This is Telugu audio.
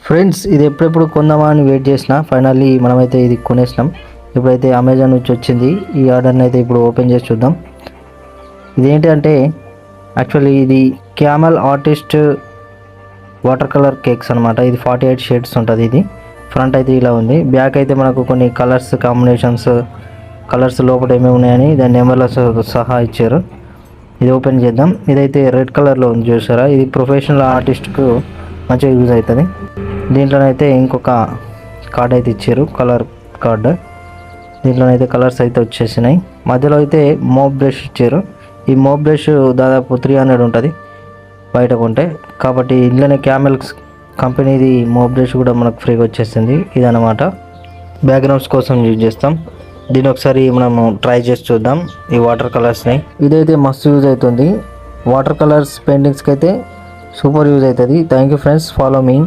ఫ్రెండ్స్, ఇది ఎప్పుడెప్పుడు కొందామా అని వెయిట్ చేసిన ఫైనల్లీ మనమైతే ఇది కొనేసినాం. ఇప్పుడైతే అమెజాన్ నుంచి వచ్చింది. ఈ ఆర్డర్ని అయితే ఇప్పుడు ఓపెన్ చేసి చూద్దాం. ఇదేంటి అంటే యాక్చువల్లీ ఇది camel artist water colour cakes అనమాట. ఇది 48 షేడ్స్ ఉంటుంది. ఇది ఫ్రంట్ అయితే ఇలా ఉంది. బ్యాక్ అయితే మనకు కొన్ని కలర్స్ కాంబినేషన్స్, కలర్స్ లోపల ఏమేమి ఉన్నాయని దాని నెంబర్లతో సహా ఇచ్చారు. ఇది ఓపెన్ చేద్దాం. ఇదైతే రెడ్ కలర్లో ఉంది చూసారా. ఇది ప్రొఫెషనల్ ఆర్టిస్ట్కు మంచిగా యూజ్ అవుతుంది. దీంట్లోనైతే ఇంకొక కార్డ్ అయితే ఇచ్చారు, కలర్ కార్డు. దీంట్లోనైతే కలర్స్ అయితే వచ్చేసినాయి. మధ్యలో అయితే మోప్ బ్రష్ ఇచ్చారు. ఈ మోప్ బ్రష్ దాదాపు 300 ఉంటుంది బయట కొంటే. కాబట్టి ఇంట్లోనే క్యామెల్స్ కంపెనీది మోప్ బ్రష్ కూడా మనకు ఫ్రీగా వచ్చేసింది. ఇదన్నమాట బ్యాక్గ్రౌండ్స్ కోసం యూజ్ చేస్తాం. దీన్ని ఒకసారి మనము ట్రై చేసి చూద్దాం ఈ వాటర్ కలర్స్ని. ఇదైతే మస్తు యూజ్ అవుతుంది. వాటర్ కలర్స్ పెయింటింగ్స్కి అయితే సూపర్ యూజ్ అవుతుంది. Thank you friends, follow me.